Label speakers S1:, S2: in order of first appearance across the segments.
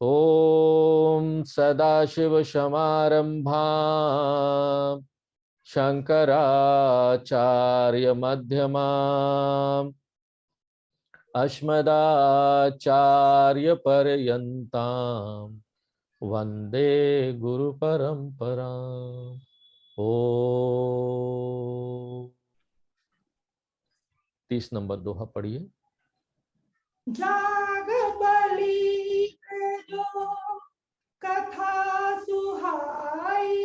S1: ओम सदाशिवसमारंभां शंकराचार्यमध्यमाम् अस्मदाचार्यपर्यन्तां वन्दे गुरुपरम्पराम्। ओ 30 नंबर दोहा पढ़िए।
S2: जाग बलि जो कथा सुहाई,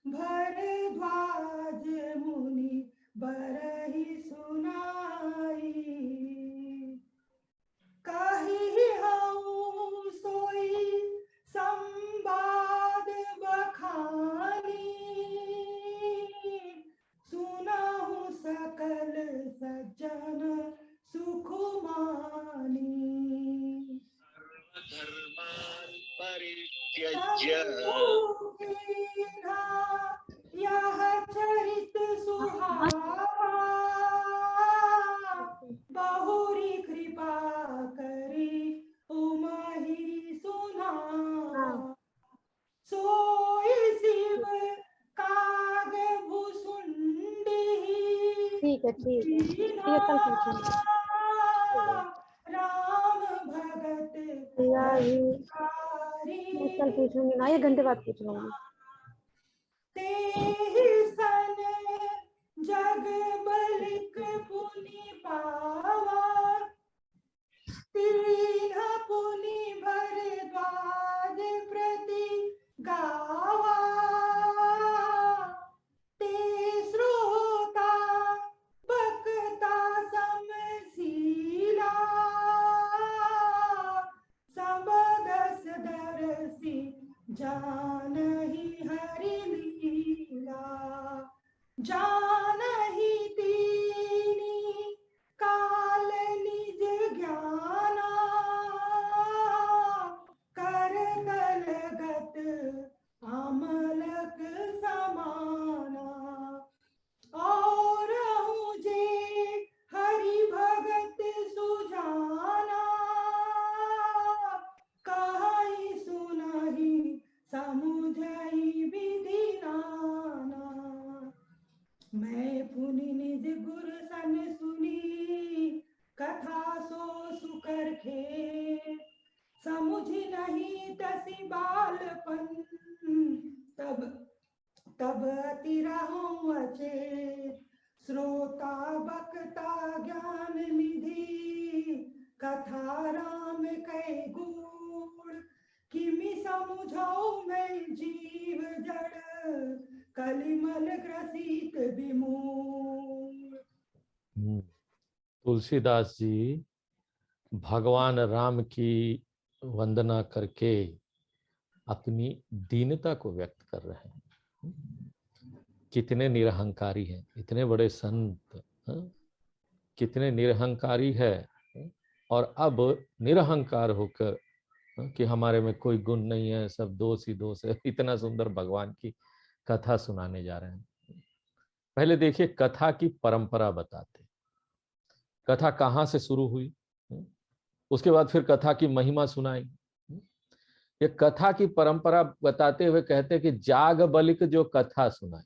S2: भरद्वाज मुनि बरहि सुनाई। कहि हऊँ सोई संवाद बखानी, सुनाहु सकल सज्जन सुखमानी।
S3: धर्मान् परित्यज्य
S2: यह चरित सुहावा, बहुरी कृपा करी उमहि सुनावा। सोई शिव काग भुसुंडी,
S4: ठीक है कल पूछेंगे।
S2: राम भगत
S4: कल पूछूंगी ना, 1 घंटे बाद पूछ लूंगी।
S2: तेहि सन जग बलिक पुनि पावा, तीन पुनि भरद्वाज प्रति गावा। ते श्रोता बक्ता समशीला, सबदस दरसी जानहि हरि लीला। जानहि दीनी काल निज ज्ञाना, कर कलगत अमलक समाना। और जे हरि भगत सुजाना, कहि सुनहि समुझहि विधि नाना। मैं पुनि निज गुर सन सुनी, कथा सो सुकर खे। समुझ नहीं तसी बालपन, तब अति रहूं अचेत। श्रोता बक्ता ज्ञान निधि, कथा राम कै गुण। किमि समुझाऊं मैं जीव जड़, कलिमल ग्रसित विमूढ़।
S1: तुलसीदास जी भगवान राम की वंदना करके अपनी दीनता को व्यक्त कर रहे हैं। कितने निरहंकारी हैं, इतने बड़े संत, कितने निरहंकारी है, और अब निरहंकार होकर कि हमारे में कोई गुण नहीं है, सब दोष ही दोष है, इतना सुंदर भगवान की कथा सुनाने जा रहे हैं। पहले देखिए कथा की परंपरा बताते, कथा कहाँ से शुरू हुई, उसके बाद फिर कथा की महिमा सुनाई। ये कथा की परंपरा बताते हुए कहते कि जाग बलिक जो कथा सुनाई।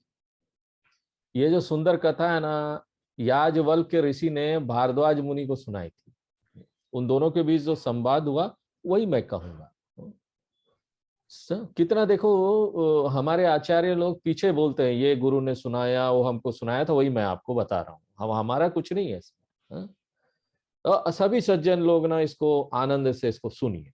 S1: ये जो सुंदर कथा है ना, याज्ञवल्क्य के ऋषि ने भारद्वाज मुनि को सुनाई थी। उन दोनों के बीच जो संवाद हुआ वही मैं कहूंगा। कितना देखो हमारे आचार्य लोग पीछे बोलते हैं, ये गुरु ने सुनाया, वो हमको सुनाया था, वही मैं आपको बता रहा हूँ। हमारा कुछ नहीं है इसमें। तो सभी सज्जन लोग ना इसको आनंद से इसको सुनिए।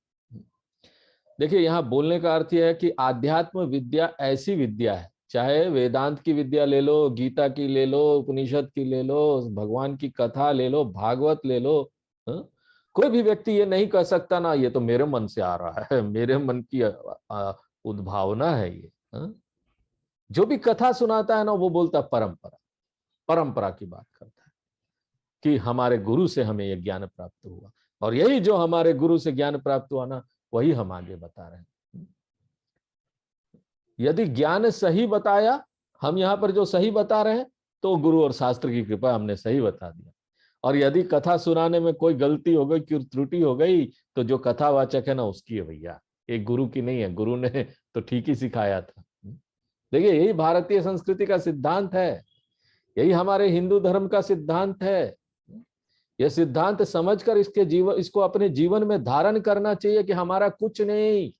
S1: देखिए यहाँ बोलने का अर्थ यह है कि आध्यात्म विद्या ऐसी विद्या है, चाहे वेदांत की विद्या ले लो, गीता की ले लो, उपनिषद की ले लो, भगवान की कथा ले लो, भागवत ले लो। कोई भी व्यक्ति ये नहीं कह सकता ना ये तो मेरे मन से आ रहा है, मेरे मन की उद्भावना है ये। जो भी कथा सुनाता है ना वो बोलता परंपरा, परंपरा की बात करता है कि हमारे गुरु से हमें यह ज्ञान प्राप्त हुआ, और यही जो हमारे गुरु से ज्ञान प्राप्त हुआ ना वही हम आगे बता रहे हैं। यदि ज्ञान सही बताया, हम यहां पर जो सही बता रहे हैं तो गुरु और शास्त्र की कृपा हमने सही बता दिया। और यदि कथा सुनाने में कोई गलती हो गई, कोई त्रुटि हो गई, तो जो कथावाचक है ना उसकी है भैया, एक गुरु की नहीं है। गुरु ने तो ठीक ही सिखाया था। देखिए यही भारतीय संस्कृति का सिद्धांत है, यही हमारे हिंदू धर्म का सिद्धांत है। यह सिद्धांत समझकर इसको अपने जीवन में धारण करना चाहिए कि हमारा कुछ नहीं,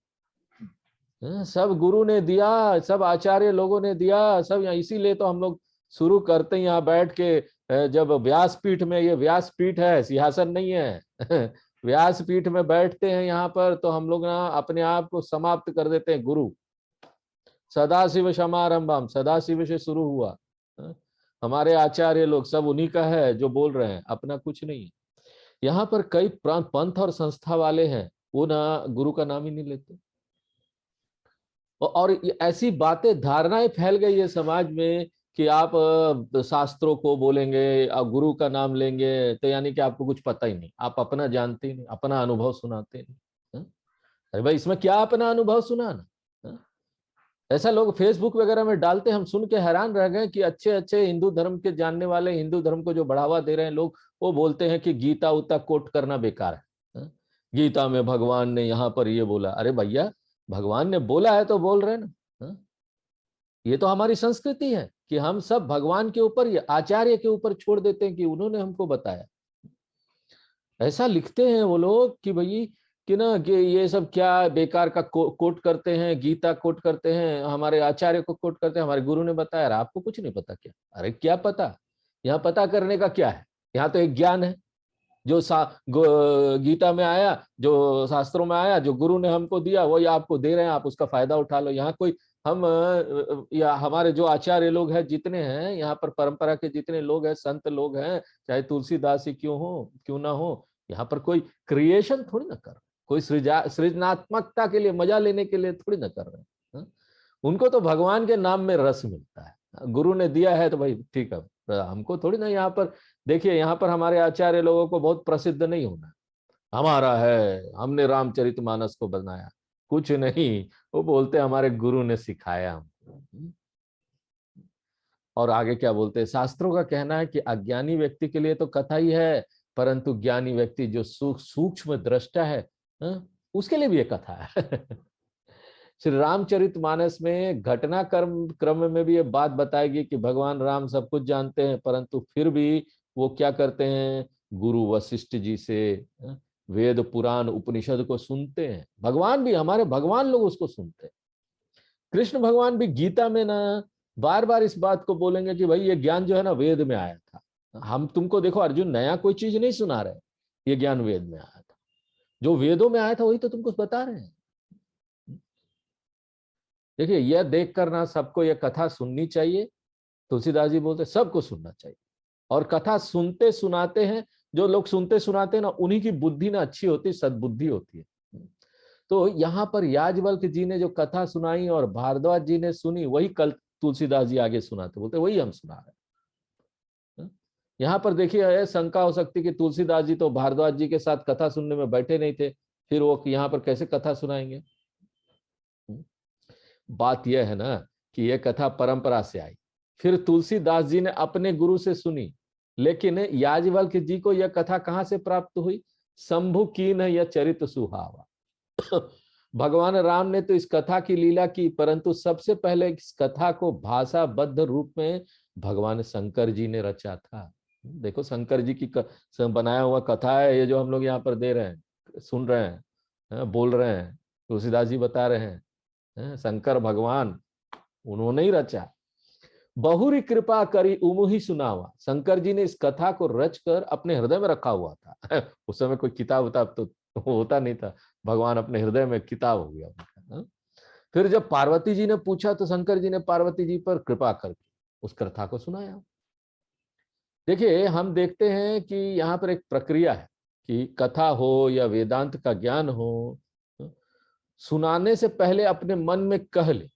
S1: सब गुरु ने दिया, सब आचार्य लोगों ने दिया, सब। इसीलिए तो हम लोग शुरू करते हैं यहाँ बैठ के, जब व्यासपीठ में, ये व्यासपीठ है, सिंहासन नहीं है व्यासपीठ में बैठते हैं यहाँ पर, तो हम लोग ना अपने आप को समाप्त कर देते हैं। गुरु सदाशिव समारंभम, सदाशिव से शुरू हुआ। हमारे आचार्य लोग सब उन्हीं का है जो बोल रहे हैं, अपना कुछ नहीं है। यहाँ पर कई पंथ और संस्था वाले हैं, वो ना गुरु का नाम ही नहीं लेते। और ऐसी बातें, धारणाएं फैल गई है समाज में कि आप शास्त्रों को बोलेंगे, आप गुरु का नाम लेंगे तो यानी कि आपको कुछ पता ही नहीं, आप अपना जानते ही नहीं, अपना अनुभव सुनाते नहीं। अरे भाई इसमें क्या अपना अनुभव सुनाना? ऐसा लोग फेसबुक वगैरह में डालते, हम सुन के हैरान रह गए कि अच्छे अच्छे हिंदू धर्म के जानने वाले, हिंदू धर्म को जो बढ़ावा दे रहे हैं लोग, वो बोलते हैं कि गीता उता कोट करना बेकार है। गीता में भगवान ने यहाँ पर ये बोला। अरे भैया भगवान ने बोला है तो बोल रहे हैं ना। ये तो हमारी संस्कृति है कि हम सब भगवान के ऊपर या आचार्य के ऊपर छोड़ देते हैं कि उन्होंने हमको बताया। ऐसा लिखते हैं वो लोग कि भाई कि ना कि ये सब क्या बेकार का कोट करते हैं, गीता कोट करते हैं, हमारे आचार्य को कोट करते हैं, हमारे गुरु ने बताया। अरे आपको कुछ नहीं पता क्या? अरे क्या पता, यहाँ पता करने का क्या है? यहाँ तो एक ज्ञान है जो गीता में आया, जो शास्त्रों में आया, जो गुरु ने हमको दिया, वही आपको दे रहे हैं, आप उसका फायदा उठा लो। यहाँ कोई हम या हमारे जो आचार्य लोग हैं जितने हैं यहाँ पर, परंपरा के जितने लोग हैं, संत लोग हैं, चाहे तुलसीदास ही क्यों ना हो, यहाँ पर कोई क्रिएशन थोड़ी ना कर, कोई सृजनात्मकता के लिए, मजा लेने के लिए थोड़ी ना कर रहे हैं। उनको तो भगवान के नाम में रस मिलता है, गुरु ने दिया है तो भाई ठीक है, हमको थोड़ी ना। यहाँ पर देखिए, यहाँ पर हमारे आचार्य लोगों को बहुत प्रसिद्ध नहीं होना, हमारा है, हमने रामचरितमानस को बनाया, कुछ नहीं। वो बोलते हमारे गुरु ने सिखाया हमको। और आगे क्या बोलते हैं? शास्त्रों का कहना है कि अज्ञानी व्यक्ति के लिए तो कथा ही है, परंतु ज्ञानी व्यक्ति जो सूक्ष्म दृष्टा है, उसके लिए भी ये कथा है श्री रामचरितमानस में घटना क्रम में भी ये बात बताएगी कि भगवान राम सब कुछ जानते हैं, परंतु फिर भी वो क्या करते हैं? गुरु वशिष्ठ जी से वेद पुराण उपनिषद को सुनते हैं। भगवान भी, हमारे भगवान लोग उसको सुनते हैं। कृष्ण भगवान भी गीता में ना बार बार इस बात को बोलेंगे कि भाई ये ज्ञान जो है ना वेद में आया था। हम तुमको देखो अर्जुन, नया कोई चीज नहीं सुना रहे, ये ज्ञान वेद में आया था, जो वेदों में आया था वही तो तुमको बता रहे हैं। देखिए यह देख कर ना सबको यह कथा सुननी चाहिए। तुलसीदास जी बोलते सबको सुनना चाहिए। और कथा सुनते सुनाते हैं, जो लोग सुनते सुनाते हैं ना, उन्हीं की बुद्धि ना अच्छी होती, सद्बुद्धि होती है। तो यहाँ पर याज्ञवल्क्य जी ने जो कथा सुनाई और भारद्वाज जी ने सुनी, वही कल तुलसीदास जी आगे सुनाते, बोलते वही हम सुना रहे हैं। यहाँ पर देखिए शंका हो सकती कि तुलसीदास जी तो भारद्वाज जी के साथ कथा सुनने में बैठे नहीं थे, फिर वो यहाँ पर कैसे कथा सुनाएंगे? बात यह है ना कि यह कथा परंपरा से आई, फिर तुलसीदास जी ने अपने गुरु से सुनी, लेकिन याज्ञवल्क्य जी को यह कथा कहाँ से प्राप्त हुई? शंभु कीन यह चरित सुहावा भगवान राम ने तो इस कथा की लीला की, परंतु सबसे पहले इस कथा को भाषाबद्ध रूप में भगवान शंकर जी ने रचा था। देखो शंकर जी की बनाया हुआ कथा है ये, जो हम लोग यहाँ पर दे रहे हैं, सुन रहे हैं, बोल रहे हैं, तुलसीदास जी बता रहे हैं। शंकर भगवान उन्होंने ही रचा। बहुरी कृपा करी उमु ही सुनावा, शंकर जी ने इस कथा को रचकर अपने हृदय में रखा हुआ था उस समय कोई किताब उताब तो होता नहीं था, भगवान अपने हृदय में किताब हो गया। फिर जब पार्वती जी ने पूछा तो शंकर जी ने पार्वती जी पर कृपा करके उस कथा को सुनाया। देखिए हम देखते हैं कि यहाँ पर एक प्रक्रिया है कि कथा हो या वेदांत का ज्ञान हो, सुनाने से पहले अपने मन में कह ले,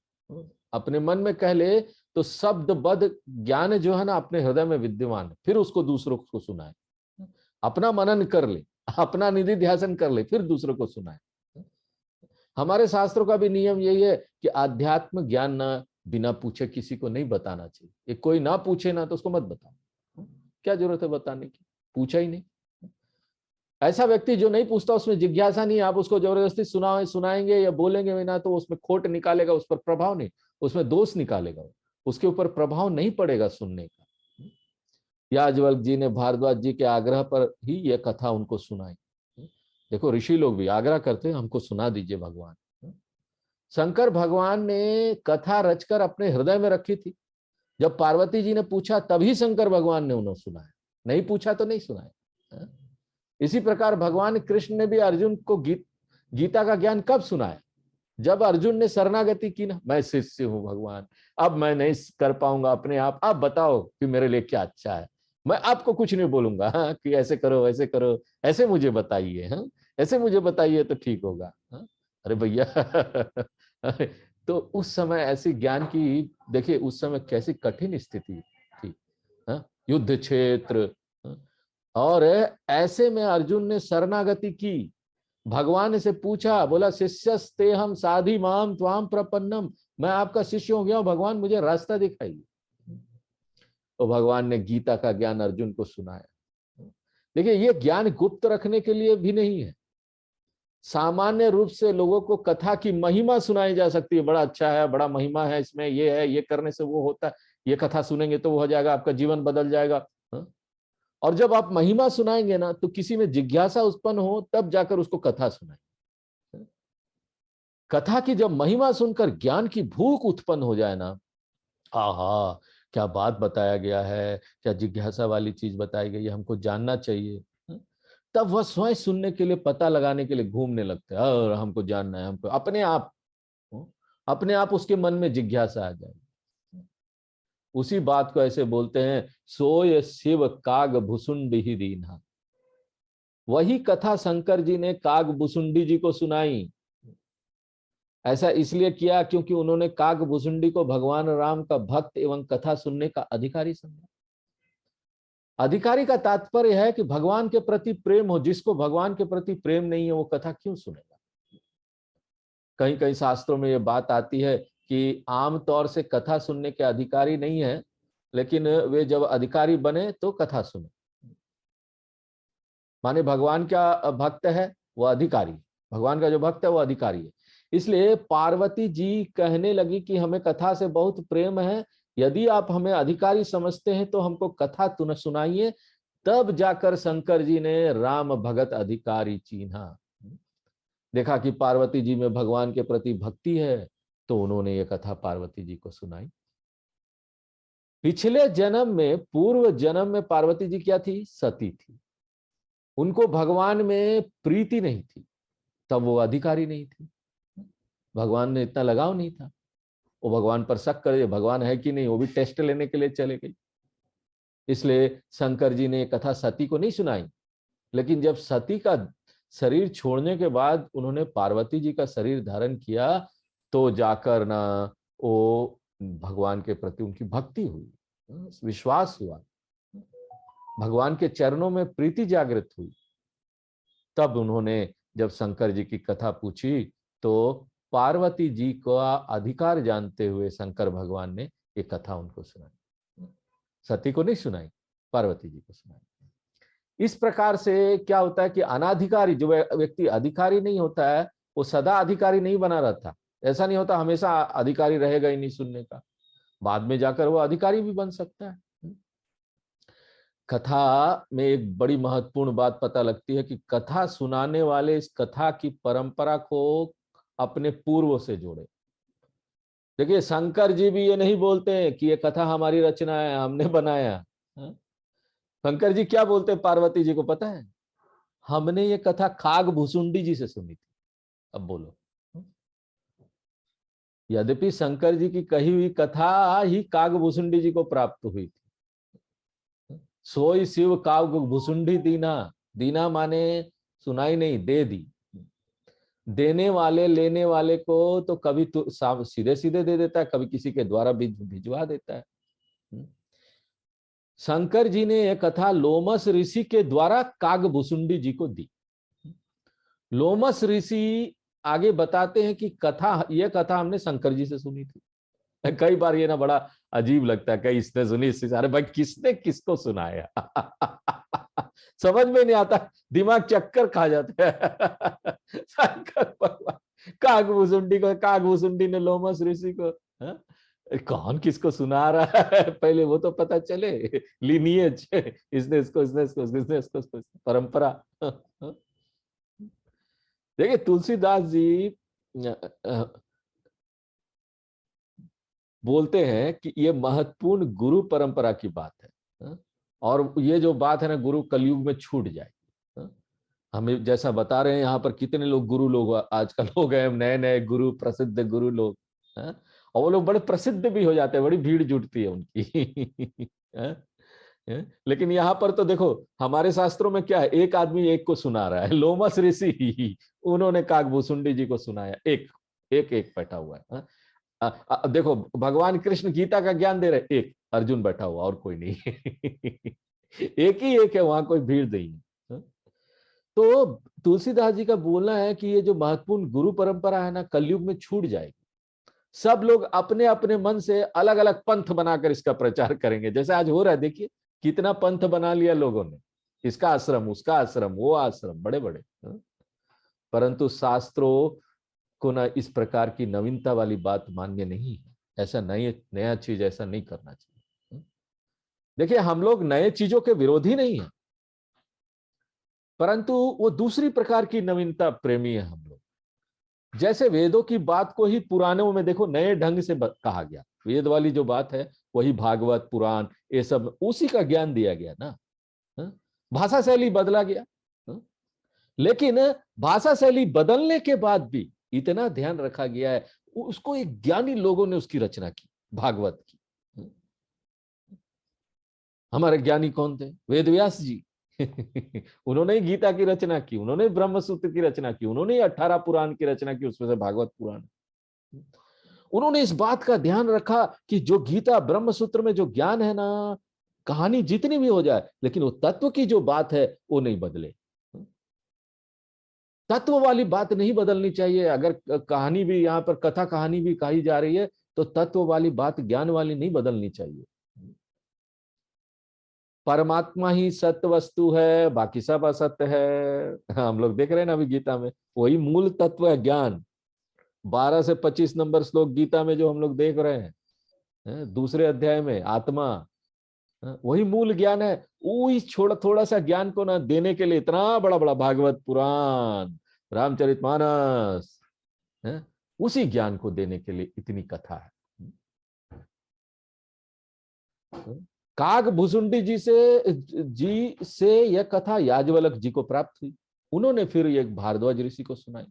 S1: अपने मन में कह ले तो शब्दबद्ध ज्ञान जो है ना अपने हृदय में विद्यमान है, फिर उसको दूसरों को सुनाए, अपना मनन कर ले, अपना निधि ध्यासन कर ले, फिर दूसरों को सुनाए। हमारे शास्त्रों का भी नियम यही है कि आध्यात्म ज्ञान ना बिना पूछे किसी को नहीं बताना चाहिए। कोई ना पूछे ना तो उसको मत बताओ, क्या जरूरत है बताने की? पूछा ही नहीं। ऐसा व्यक्ति जो नहीं पूछता, उसमें जिज्ञासा नहीं, आप उसको जबरदस्ती सुनाएंगे या बोलेंगे ना, तो उसमें खोट निकालेगा, उस पर प्रभाव नहीं, उसमें दोष निकालेगा, उसके ऊपर प्रभाव नहीं पड़ेगा सुनने का। याज्ञवल्क्य जी ने भारद्वाज जी के आग्रह पर ही यह कथा उनको सुनाई। देखो ऋषि लोग भी आग्रह करते हैं, हमको सुना दीजिए भगवान। शंकर भगवान ने कथा रचकर अपने हृदय में रखी थी। जब पार्वती जी ने पूछा तभी शंकर भगवान ने उन्हें सुनाया, नहीं पूछा तो नहीं सुनाया। इसी प्रकार भगवान कृष्ण ने भी अर्जुन को गीता का ज्ञान कब सुनाया? जब अर्जुन ने शरणागति की ना, मैं शिष्य हूं भगवान, अब मैं नहीं कर पाऊंगा अपने आप, आप बताओ कि मेरे लिए क्या अच्छा है, मैं आपको कुछ नहीं बोलूंगा कि ऐसे करो ऐसे करो, ऐसे मुझे बताइए, ऐसे मुझे बताइए तो ठीक होगा। अरे भैया तो उस समय ऐसी ज्ञान की, देखिए उस समय कैसी कठिन स्थिति थी, युद्ध क्षेत्र, और ऐसे में अर्जुन ने शरणागति की, भगवान से पूछा, बोला शिष्यस्ते हम साधि माम त्वाम प्रपन्नम, मैं आपका शिष्य हो गया हूं भगवान, मुझे रास्ता दिखाइए। तो भगवान ने गीता का ज्ञान अर्जुन को सुनाया। देखिए ये ज्ञान गुप्त रखने के लिए भी नहीं है, सामान्य रूप से लोगों को कथा की महिमा सुनाई जा सकती है, बड़ा अच्छा है, बड़ा महिमा है इसमें, ये है, ये करने से वो होता है, ये कथा सुनेंगे तो वो हो जाएगा, आपका जीवन बदल जाएगा। और जब आप महिमा सुनाएंगे ना, तो किसी में जिज्ञासा उत्पन्न हो तब जाकर उसको कथा सुनाए। कथा की जब महिमा सुनकर ज्ञान की भूख उत्पन्न हो जाए ना, आहा क्या बात बताया गया है, क्या जिज्ञासा वाली चीज बताई गई है, हमको जानना चाहिए, तब वह स्वयं सुनने के लिए, पता लगाने के लिए घूमने लगता है, और हमको जानना है, हमको अपने आप उसके मन में जिज्ञासा आ जाएगी। उसी बात को ऐसे बोलते हैं, सोय शिव काग भुसुंडी ही दीन्हा। वही कथा शंकर जी ने काग भुसुंडी जी को सुनाई। ऐसा इसलिए किया क्योंकि उन्होंने काग भुसुंडी को भगवान राम का भक्त एवं कथा सुनने का अधिकारी समझा। अधिकारी का तात्पर्य है कि भगवान के प्रति प्रेम हो। जिसको भगवान के प्रति प्रेम नहीं है वो कथा क्यों सुनेगा? कहीं कहीं शास्त्रों में ये बात आती है कि आमतौर से कथा सुनने के अधिकारी नहीं है, लेकिन वे जब अधिकारी बने तो कथा सुने। माने भगवान का भक्त है वो अधिकारी, भगवान का जो भक्त है वो अधिकारी है। इसलिए पार्वती जी कहने लगी कि हमें कथा से बहुत प्रेम है, यदि आप हमें अधिकारी समझते हैं तो हमको कथा तुम सुनाइए। तब जाकर शंकर जी ने राम भगत अधिकारी चीन्हा। देखा कि पार्वती जी में भगवान के प्रति भक्ति है, तो उन्होंने ये कथा पार्वती जी को सुनाई। पिछले जन्म में, पूर्व जन्म में पार्वती जी क्या थी? सती थी। उनको भगवान में प्रीति नहीं थी, तब वो अधिकारी नहीं थी, भगवान ने इतना लगाव नहीं था। वो भगवान पर शक करे, भगवान है कि नहीं, वो भी टेस्ट लेने के लिए चले गई। इसलिए शंकर जी ने कथा सती को नहीं सुनाई, लेकिन जब सती का शरीर छोड़ने के बाद उन्होंने पार्वती जी का शरीर धारण किया, तो जाकर ना वो भगवान के प्रति उनकी भक्ति हुई, विश्वास हुआ, भगवान के चरणों में प्रीति जागृत हुई। तब उन्होंने जब शंकर जी की कथा पूछी तो पार्वती जी का अधिकार जानते हुए शंकर भगवान ने ये कथा उनको सुनाई। सती को नहीं सुनाई, पार्वती जी को सुनाई। इस प्रकार से क्या होता है कि अनाधिकारी, जो व्यक्ति अधिकारी नहीं होता है, वो सदा अधिकारी नहीं बना रहता। ऐसा नहीं होता हमेशा अधिकारी रहेगा ही नहीं सुनने का, बाद में जाकर वो अधिकारी भी बन सकता है। कथा में एक बड़ी महत्वपूर्ण बात पता लगती है कि कथा सुनाने वाले इस कथा की परंपरा को अपने पूर्वों से जोड़े। देखिए शंकर जी भी ये नहीं बोलते हैं कि ये कथा हमारी रचना है, हमने बनाया। शंकर जी क्या बोलते हैं पार्वती जी को पता है? हमने ये कथा काग भुसुंडी जी से सुनी थी। अब बोलो, यद्यपि शंकर जी की कही हुई कथा ही काग भुसुंडी जी को प्राप्त हुई थी। सोई शिव काग भुसुंडी दीना, दीना माने सुनाई नहीं, दे दी। देने वाले लेने वाले को तो कभी तो सीधे सीधे दे देता है, कभी किसी के द्वारा भिजवा देता है। शंकर जी ने यह कथा लोमस ऋषि के द्वारा काग भुसुंडी जी को दी। लोमस ऋषि आगे बताते हैं कि यह कथा हमने शंकर जी से सुनी थी। कई बार ये ना बड़ा अजीब लगता है, कई इसने सुनी, इससे अरे भाई किसने किसको सुनाया समझ में नहीं आता, दिमाग चक्कर खा जाता है। शंकर भगवान काग भुसुंडी ने लोमस ऋषि को, हाँ? कौन किसको सुना रहा है पहले वो तो पता चले, लीनिएज, इसने इसको, इसने इसको, इसने इसको, परंपरा। देखिए तुलसीदास जी बोलते हैं कि ये महत्वपूर्ण गुरु परंपरा की बात है, और ये जो बात है ना, गुरु कलयुग में छूट जाएगी। हमें जैसा बता रहे हैं यहाँ पर, कितने लोग गुरु लोग आजकल हो गए, नए नए गुरु, प्रसिद्ध गुरु लोग, और वो लोग बड़े प्रसिद्ध भी हो जाते हैं, बड़ी भीड़ जुटती है उनकी। लेकिन यहाँ पर तो देखो हमारे शास्त्रों में क्या है, एक आदमी एक को सुना रहा है, लोमस ऋषि उन्होंने काकभूसुंडी जी को सुनाया, एक एक एक बैठा हुआ है। देखो भगवान कृष्ण गीता का ज्ञान दे रहे, एक अर्जुन बैठा हुआ, और कोई नहीं। एक ही एक है, वहां कोई भीड़ नहीं है। तो तुलसीदास जी का बोलना है कि ये जो महत्वपूर्ण गुरु परंपरा है ना, कलयुग में छूट जाएगी। सब लोग अपने अपने मन से अलग अलग पंथ बनाकर इसका प्रचार करेंगे, जैसे आज हो रहा है। देखिए कितना पंथ बना लिया लोगों ने, इसका आश्रम, उसका आश्रम, वो आश्रम, बड़े बड़े। परंतु शास्त्रों को ना इस प्रकार की नवीनता वाली बात मान्य नहीं है, ऐसा नया चीज ऐसा नहीं करना चाहिए। देखिए हम लोग नए चीजों के विरोधी नहीं है, परंतु वो दूसरी प्रकार की नवीनता प्रेमी है हम लोग। जैसे वेदों की बात को ही पुराणों में देखो नए ढंग से कहा गया, वेद वाली जो बात है वही भागवत पुराण ये सब उसी का ज्ञान दिया गया ना, भाषा शैली बदला गया। लेकिन भाषा शैली बदलने के बाद भी इतना ध्यान रखा गया है, उसको एक ज्ञानी लोगों ने उसकी रचना की, भागवत की। हमारे ज्ञानी कौन थे? वेद व्यास जी। उन्होंने ही गीता की रचना की, उन्होंने ब्रह्म सूत्र की रचना की, उन्होंने 18 पुराण की रचना की, उसमें से भागवत पुराण। उन्होंने इस बात का ध्यान रखा कि जो गीता ब्रह्म सूत्र में जो ज्ञान है ना, कहानी जितनी भी हो जाए, लेकिन वो तत्व की जो बात है वो नहीं बदले। तत्व वाली बात नहीं बदलनी चाहिए। अगर कहानी भी यहाँ पर कथा कहानी भी कही जा रही है तो तत्व वाली बात, ज्ञान वाली नहीं बदलनी चाहिए। परमात्मा ही सत्य वस्तु है, बाकी सब असत्य है। हम लोग देख रहे हैं ना अभी गीता में, वही मूल तत्व है ज्ञान। 12 से 25 नंबर श्लोक गीता में जो हम लोग देख रहे हैं, दूसरे अध्याय में आत्मा, वही मूल ज्ञान है। वही थोड़ा सा ज्ञान को ना देने के लिए इतना बड़ा बड़ा भागवत पुराण, रामचरितमानस, उसी ज्ञान को देने के लिए इतनी कथा है। काग भुसुंडी जी से यह कथा याज्ञवल्क जी को प्राप्त हुई। उन्होंने फिर एक भारद्वाज ऋषि को सुनाई,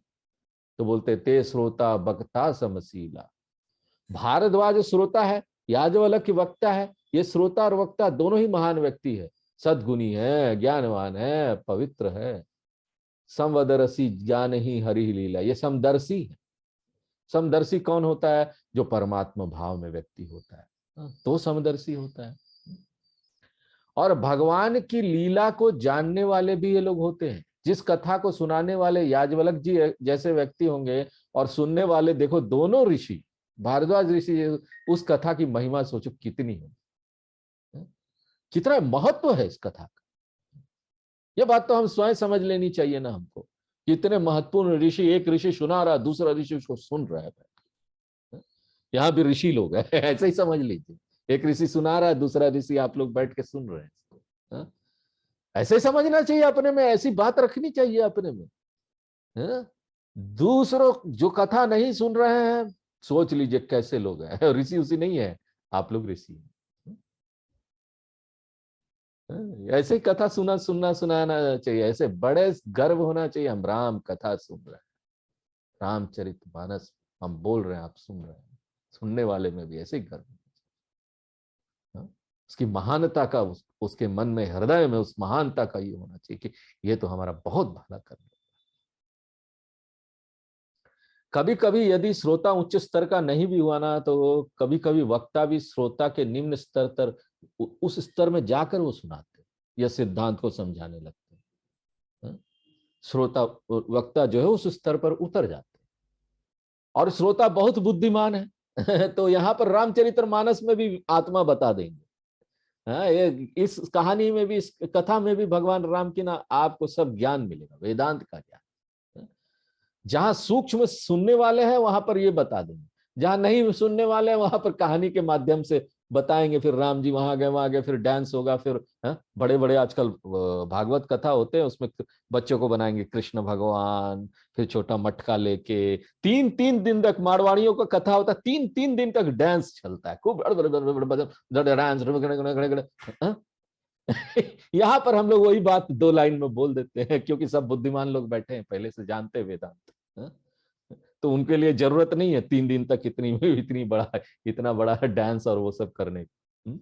S1: तो बोलते ते श्रोता बक्ता समशीला। भारद्वाज श्रोता है, याज्ञवल्क वक्ता है। ये श्रोता और वक्ता दोनों ही महान व्यक्ति है, सद्गुणी है, ज्ञानवान है, पवित्र है। समवदरसी ज्ञान ही हरि लीला, ये समदर्शी है। समदर्शी कौन होता है? जो परमात्मा भाव में व्यक्ति होता है, तो समदर्शी होता है। और भगवान की लीला को जानने वाले भी ये लोग होते हैं। जिस कथा को सुनाने वाले याज्ञवल्क जी जैसे व्यक्ति होंगे, और सुनने वाले देखो दोनों ऋषि, भारद्वाज ऋषि, उस कथा की महिमा सोचो कितनी है, कितना महत्व है इस कथा का। ये बात तो हम स्वयं समझ लेनी चाहिए ना हमको, कितने महत्वपूर्ण ऋषि। एक ऋषि सुना रहा, दूसरा ऋषि उसको सुन रहा है। यहाँ भी ऋषि लोग हैं, ऐसे ही समझ लीजिए। एक ऋषि सुना रहा है, दूसरा ऋषि आप लोग बैठ के सुन रहे हैं। ऐसे समझना चाहिए अपने में, ऐसी बात रखनी चाहिए अपने में। दूसरों जो कथा नहीं सुन रहे हैं, सोच लीजिए कैसे लोग हैं। ऋषि उसी नहीं है, आप लोग ऋषि हैं। ऐसे ही कथा सुनाना चाहिए, ऐसे बड़े गर्व होना चाहिए, हम राम कथा सुन रहे हैं, रामचरितमानस हम बोल रहे हैं, आप सुन रहे हैं। सुनने वाले में भी ऐसे ही गर्व, उसकी महानता का, उसके मन में, हृदय में उस महानता का ये होना चाहिए कि ये तो हमारा बहुत भला कर रहा है। कभी कभी यदि श्रोता उच्च स्तर का नहीं भी हुआ ना, तो कभी कभी वक्ता भी श्रोता के निम्न स्तर तक, उस स्तर में जाकर वो सुनाते, यह सिद्धांत को समझाने लगते। श्रोता वक्ता जो है उस स्तर पर उतर जाते, और श्रोता बहुत बुद्धिमान है। तो यहाँ पर रामचरितमानस में भी आत्मा बता देंगे, हाँ, ये इस कहानी में भी, इस कथा में भी भगवान राम की ना आपको सब ज्ञान मिलेगा, वेदांत का ज्ञान। जहां सूक्ष्म सुनने वाले हैं वहां पर ये बता देंगे, जहां नहीं सुनने वाले हैं वहां पर कहानी के माध्यम से बताएंगे। फिर राम जी वहां गए, फिर डांस होगा, फिर बड़े बड़े आजकल भागवत कथा होते हैं, उसमें बच्चों को बनाएंगे कृष्ण भगवान, फिर छोटा मटका लेके 3-3 दिन तक मारवाड़ियों का कथा होता है, 3-3 दिन तक डांस चलता है, खूब डांस। यहाँ पर हम लोग वही बात 2 लाइन में बोल देते हैं, क्योंकि सब बुद्धिमान लोग बैठे हैं, पहले से जानते हैं वेदांत। तो उनके लिए जरूरत नहीं है 3 दिन तक इतना बड़ा डांस और वो सब करने की।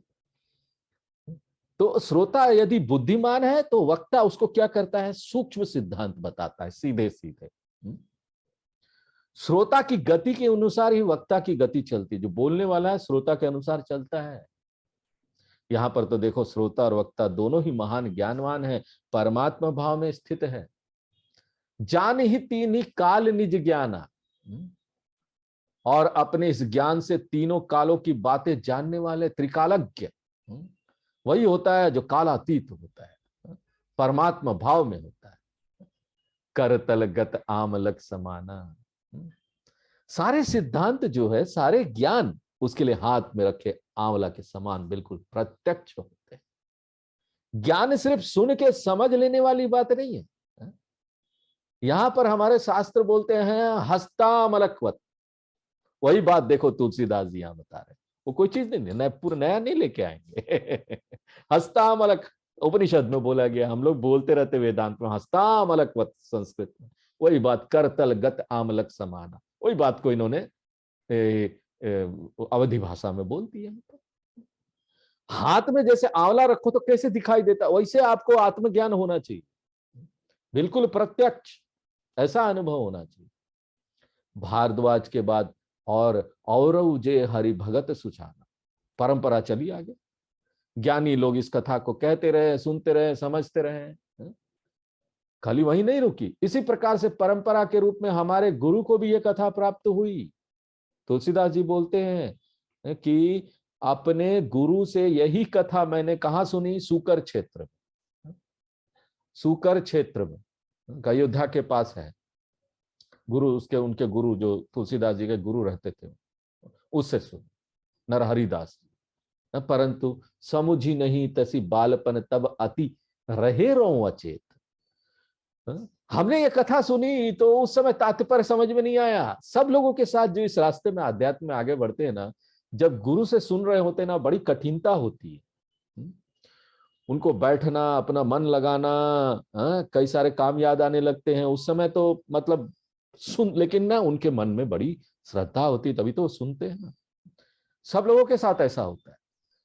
S1: तो श्रोता यदि बुद्धिमान है तो वक्ता उसको क्या करता है, सूक्ष्म सिद्धांत बताता है सीधे सीधे। श्रोता की गति के अनुसार ही वक्ता की गति चलती है, जो बोलने वाला है श्रोता के अनुसार चलता है। यहां पर तो देखो श्रोता और वक्ता दोनों ही महान ज्ञानवान है, परमात्मा भाव में स्थित है। जान ही तीन ही काल निज ज्ञाना, और अपने इस ज्ञान से तीनों कालों की बातें जानने वाले त्रिकालज्ञ वही होता है जो कालातीत होता है, परमात्मा भाव में होता है। करतल गत आमलक समाना, सारे सिद्धांत जो है, सारे ज्ञान उसके लिए हाथ में रखे आंवला के समान बिल्कुल प्रत्यक्ष होते हैं। ज्ञान सिर्फ सुन के समझ लेने वाली बात नहीं है। यहां पर हमारे शास्त्र बोलते हैं हस्तामलकवत, वही बात देखो तुलसीदास जी यहां बता रहे, वो कोई चीज नहीं, पूरा नया नहीं लेके आएंगे। हस्तामलक उपनिषद में बोला गया, हम लोग बोलते रहते वेदांत में हस्तामलकवत, संस्कृत में वही बात, करतल गत आमलक समाना, वही बात को इन्होंने अवधि भाषा में बोल दिया। हाथ में जैसे आंवला रखो तो कैसे दिखाई देता, वैसे आपको आत्मज्ञान होना चाहिए, बिल्कुल प्रत्यक्ष ऐसा अनुभव होना चाहिए। भारद्वाज के बाद और जे हरि भगत सुचाना, परंपरा चली आगे, ज्ञानी लोग इस कथा को कहते रहे, सुनते रहे, समझते रहे, खाली वही नहीं रुकी। इसी प्रकार से परंपरा के रूप में हमारे गुरु को भी यह कथा प्राप्त हुई। तुलसीदास जी बोलते हैं कि अपने गुरु से यही कथा मैंने कहां सुनी, सूकर क्षेत्र में, सूकर क्षेत्र में, अयोध्या के पास है गुरु, उसके उनके गुरु जो तुलसीदास जी के गुरु रहते थे, उससे सुन नरहरिदास। परंतु समुझी नहीं तसी बालपन तब अति रहे रो अचेत। हमने ये कथा सुनी तो उस समय तात्पर्य समझ में नहीं आया। सब लोगों के साथ जो इस रास्ते में अध्यात्म में आगे बढ़ते हैं ना, जब गुरु से सुन रहे होते हैं ना, बड़ी कठिनता होती है उनको बैठना, अपना मन लगाना, कई सारे काम याद आने लगते हैं उस समय तो मतलब सुन, लेकिन ना उनके मन में बड़ी श्रद्धा होती है, तभी तो वो सुनते हैं ना। सब लोगों के साथ ऐसा होता है,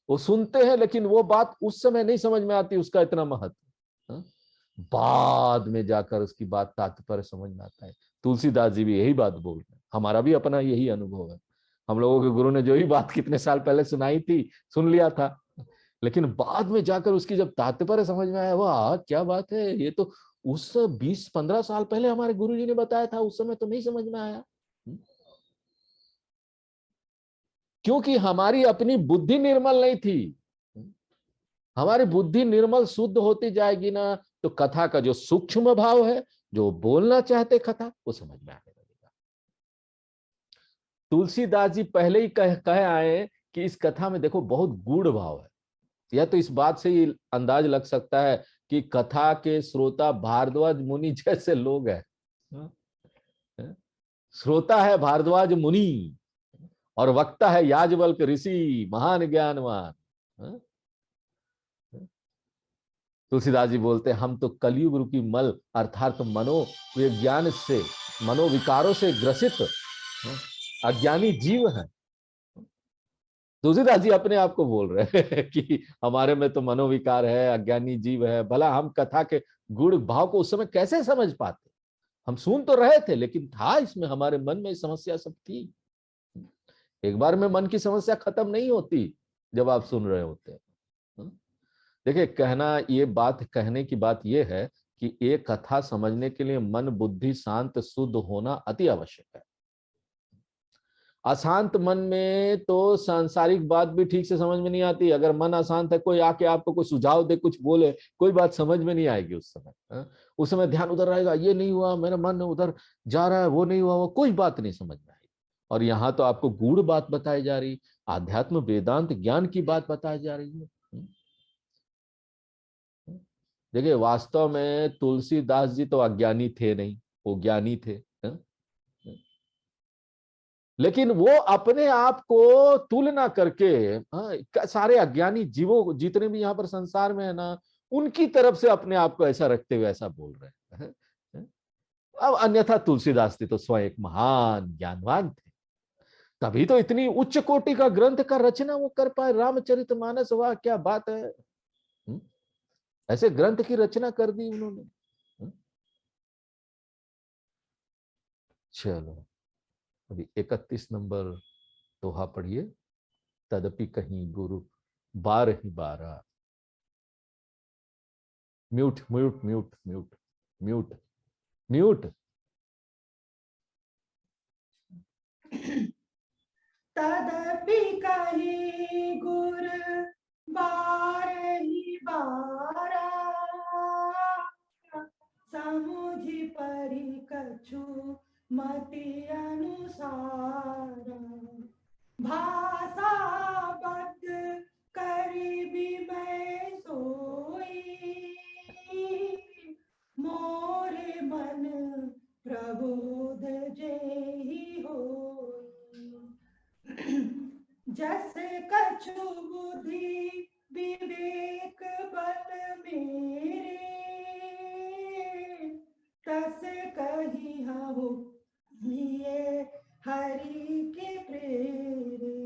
S1: वो सुनते हैं लेकिन वो बात उस समय नहीं समझ में आती, उसका इतना महत्व, बाद में जाकर उसकी बात तात्पर्य समझ में आता है। तुलसीदास जी भी यही बात बोल रहे हैं, हमारा भी अपना यही अनुभव है। हम लोगों के गुरु ने जो ही बात कितने साल पहले सुनाई थी, सुन लिया था, लेकिन बाद में जाकर उसकी जब तात्पर्य समझ में आया, वाह क्या बात है, ये तो उस 20-15 साल पहले हमारे गुरुजी ने बताया था, उस समय तो नहीं समझ में आया। क्योंकि हमारी अपनी बुद्धि निर्मल नहीं थी। हमारी बुद्धि निर्मल शुद्ध होती जाएगी ना, तो कथा का जो सूक्ष्म भाव है, जो बोलना चाहते कथा, वो समझ में आने लगेगा। तुलसीदास जी पहले ही कह आए कि इस कथा में देखो बहुत गूढ़ भाव है। यह तो इस बात से ही अंदाज लग सकता है कि कथा के श्रोता भारद्वाज मुनि जैसे लोग हैं। श्रोता है भारद्वाज मुनि और वक्ता है याज्ञवल्क्य ऋषि, महान ज्ञानवान। तुलसीदास जी बोलते हैं, हम तो कलयुग रूपी मल अर्थात मनोविज्ञान से, मनोविकारों से ग्रसित अज्ञानी जीव हैं। तुलसीदास जी अपने आप को बोल रहे हैं कि हमारे में तो मनोविकार है, अज्ञानी जीव है। भला हम कथा के गुण भाव को उस समय कैसे समझ पाते? हम सुन तो रहे थे, लेकिन था इसमें, हमारे मन में समस्या सब थी। एक बार में मन की समस्या खत्म नहीं होती जब आप सुन रहे होते हैं। देखिए, कहने की बात यह है कि एक कथा समझने के लिए मन बुद्धि शांत शुद्ध होना अति आवश्यक है। अशांत मन में तो सांसारिक बात भी ठीक से समझ में नहीं आती। अगर मन अशांत है, कोई आके आपको कोई सुझाव दे, कुछ बोले, कोई बात समझ में नहीं आएगी उस समय। उस समय ध्यान उधर रहेगा, ये नहीं हुआ, मेरा मन उधर जा रहा है, वो नहीं हुआ, वो कोई बात नहीं समझ में आएगी। और यहाँ तो आपको गूढ़ बात बताई जा रही, आध्यात्म वेदांत ज्ञान की बात बताई जा रही है। देखिए, वास्तव में तुलसीदास जी तो अज्ञानी थे नहीं, वो ज्ञानी थे। लेकिन वो अपने आप को तुलना करके सारे अज्ञानी जीवों, जितने भी यहाँ पर संसार में है ना, उनकी तरफ से अपने आप को ऐसा रखते हुए ऐसा बोल रहे हैं। अब अन्यथा तुलसीदास जी तो स्वयं एक महान ज्ञानवान थे, तभी तो इतनी उच्च कोटि का ग्रंथ का रचना वो कर पाए। रामचरितमानस, वाह क्या बात है। ऐसे ग्रंथ की रचना कर दी उन्होंने। चलो, अभी 31 नंबर दोहा पढ़िए। तदपि कहीं गुरु 12 mute mute mute mute mute mute.
S2: तदपि कहीं गुर 12 समुझि परि कछु मति अनुसार भाषा बद्ध करि विमय सोई मोरे मन प्रबोध जेहि होई जस कछु बुद्धि विवेक बल मेरे तस कही हूँ ये हरि के प्रेरे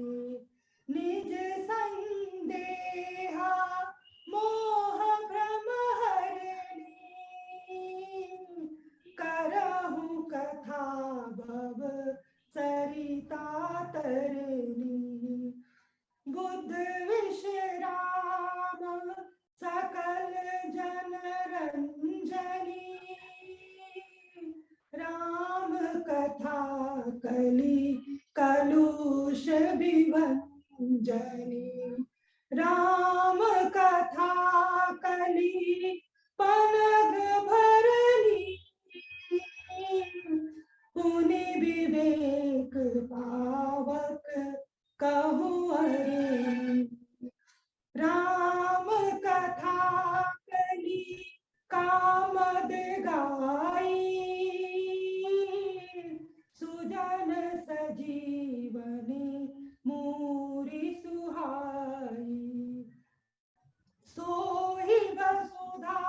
S2: निज संदेहा मोह भ्रम हरनी करहु कथा भव सरिता तरनी बुद्ध विश्राम सकल जन रंजनी राम कथा कली कलुष विभंजनी राम कथा कली पनग भरनी पुनि विवेक पावक कहूँ हरि राम कथा कली कामद गाई सुजन सजीवनी मूरी सुहाई सोहि वसुधा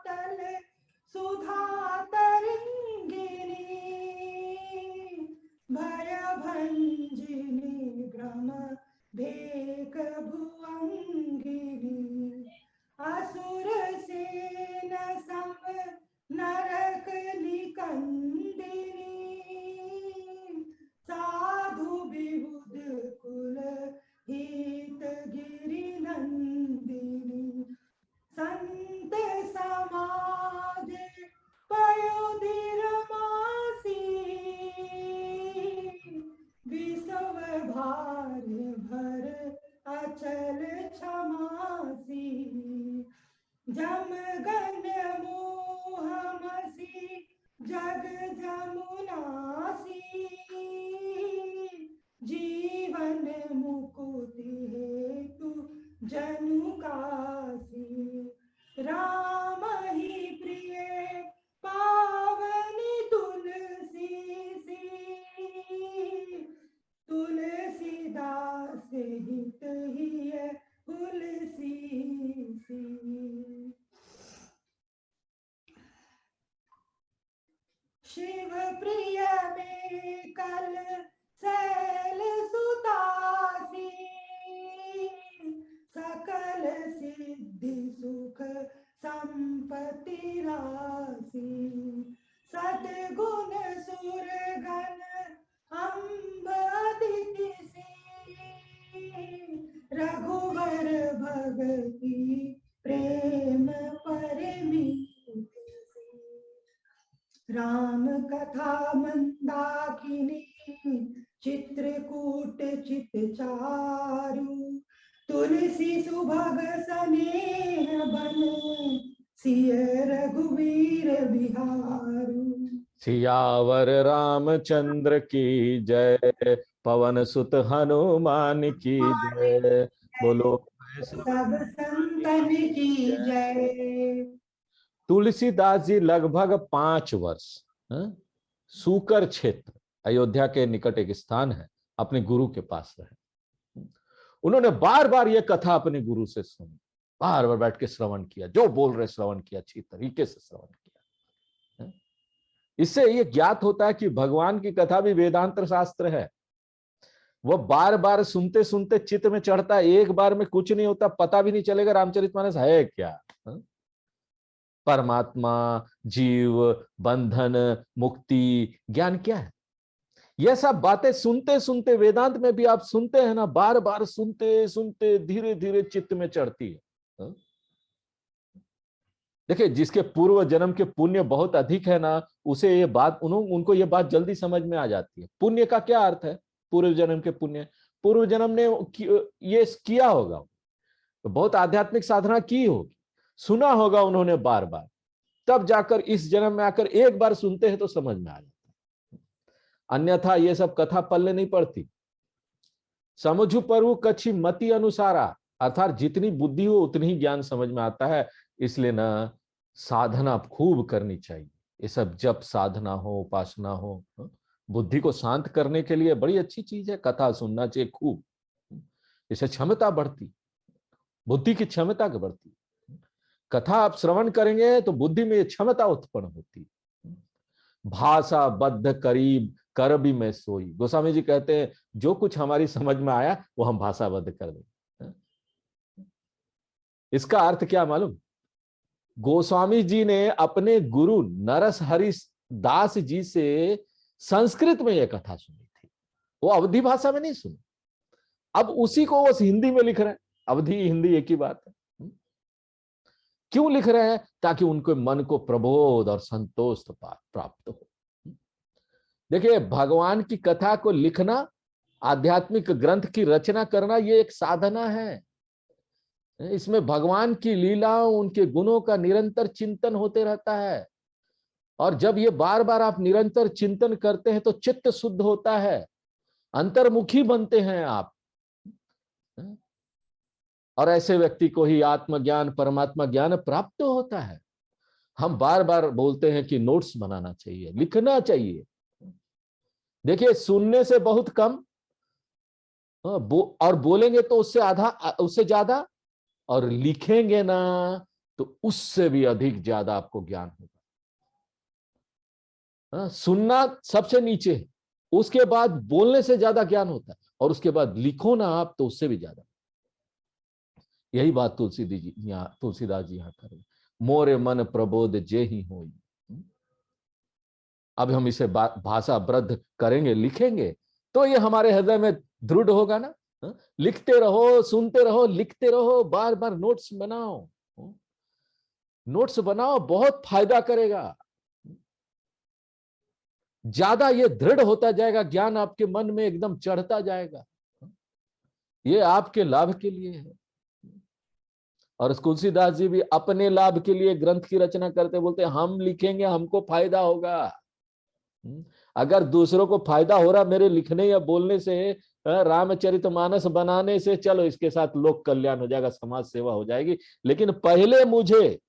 S2: तल सुधा तरंगिनी भय भंजिनी भ्रम भेक भुअंगिनी असुर सेन सम नरक निकंदिनी साधु विबुध कुल हित गिरि नंदिनी संत समाज पयोधि रमासी विषव भार भर अचल क्षमासी जम गन मोहमसी जग जमुनासी जीवन मुकुति हेतु जनु कासी राम ही प्रिय पावनी तुलसी सी तुलसीदास हित ही तुलसी सी शिव प्रिय में कल सैल सुतासी सकल सिद्धि सुख संपत्ति राशि सद्गुण सुरगण अम्ब अदिति रघुवर भगति प्रेम परमीति राम कथा मंदाकिनी चित्रकूट सुभग स्नेह बन सिय रघुवीर बिहारू।
S1: सियावर रामचंद्र की जय, पवन सुत हनुमान की जय, बोलो
S2: सब संतन की जय।
S1: तुलसीदास जी लगभग 5 वर्ष सूकर क्षेत्र, अयोध्या के निकट एक स्थान है, अपने गुरु के पास रहे। उन्होंने बार बार यह कथा अपने गुरु से सुनी, बार बार बैठ के श्रवण किया, जो बोल रहे श्रवण किया, अच्छी तरीके से श्रवण किया। इससे यह ज्ञात होता है कि भगवान की कथा भी वेदांत शास्त्र है। वह बार बार सुनते सुनते चित्त में चढ़ता है, एक बार में कुछ नहीं होता, पता भी नहीं चलेगा रामचरितमानस है क्या। परमात्मा, जीव, बंधन, मुक्ति, ज्ञान क्या है, यह सब बातें सुनते सुनते, वेदांत में भी आप सुनते हैं ना, बार बार सुनते सुनते धीरे धीरे चित्त में चढ़ती है। देखिए, जिसके पूर्व जन्म के पुण्य बहुत अधिक है ना, उसे ये बात, उनको ये बात जल्दी समझ में आ जाती है। पुण्य का क्या अर्थ है? पूर्व जन्म के पुण्य, पूर्व जन्म ने ये किया होगा, तो बहुत आध्यात्मिक साधना की होगी, सुना होगा उन्होंने बार बार, तब जाकर इस जन्म में आकर एक बार सुनते हैं तो समझ में आ जाता है। अन्यथा ये सब कथा पल्ले नहीं पड़ती। समझू परु कछि मति अनुसारा, अर्थात जितनी बुद्धि हो उतनी ही ज्ञान समझ में आता है। इसलिए ना साधना खूब करनी चाहिए। ये सब जप साधना हो, उपासना हो, बुद्धि को शांत करने के लिए बड़ी अच्छी चीज है। कथा सुनना चाहिए खूब, इससे क्षमता बढ़ती, बुद्धि की क्षमता बढ़ती। कथा आप श्रवण करेंगे तो बुद्धि में क्षमता उत्पन्न होती। भाषा बद्ध करीब कर भी मैं सोई, गोस्वामी जी कहते हैं जो कुछ हमारी समझ में आया वो हम भाषाबद्ध कर दें। इसका अर्थ क्या मालूम? गोस्वामी जी ने अपने गुरु नरहरि दास जी से संस्कृत में यह कथा सुनी थी, वो अवधी भाषा में नहीं सुनी। अब उसी को वो हिंदी में लिख रहे हैं, अवधी हिंदी एक ही बात है। क्यों लिख रहे हैं? ताकि उनके मन को प्रबोध और संतोष प्राप्त हो। देखिए, भगवान की कथा को लिखना, आध्यात्मिक ग्रंथ की रचना करना, ये एक साधना है। इसमें भगवान की लीलाओं, उनके गुणों का निरंतर चिंतन होते रहता है। और जब ये बार बार आप निरंतर चिंतन करते हैं तो चित्त शुद्ध होता है, अंतर्मुखी बनते हैं आप। और ऐसे व्यक्ति को ही आत्मज्ञान, परमात्मा ज्ञान प्राप्त होता है। हम बार बार बोलते हैं कि नोट्स बनाना चाहिए, लिखना चाहिए। देखिए, सुनने से बहुत कम और बोलेंगे तो उससे आधा, उससे ज्यादा, और लिखेंगे ना तो उससे भी अधिक ज्यादा आपको ज्ञान होगा। सुनना सबसे नीचे है, उसके बाद बोलने से ज्यादा ज्ञान होता है, और उसके बाद लिखो ना आप तो उससे भी ज्यादा। यही बात तुलसीदास जी यहाँ करें, मोरे मन प्रबोध जे ही होई। अब हम इसे भाषा बद्ध करेंगे, लिखेंगे तो ये हमारे हृदय में दृढ़ होगा ना। लिखते रहो, सुनते रहो, लिखते रहो, बार बार नोट्स बनाओ, नोट्स बनाओ, बहुत फायदा करेगा। ज्यादा ये दृढ़ होता जाएगा, ज्ञान आपके मन में एकदम चढ़ता जाएगा। ये आपके लाभ के लिए है। और तुलसीदास जी भी अपने लाभ के लिए ग्रंथ की रचना करते, बोलते हम लिखेंगे हमको फायदा होगा। अगर दूसरों को फायदा हो रहा मेरे लिखने या बोलने से, रामचरितमानस बनाने से, चलो इसके साथ लोक कल्याण हो जाएगा, समाज सेवा हो जाएगी, लेकिन पहले मुझे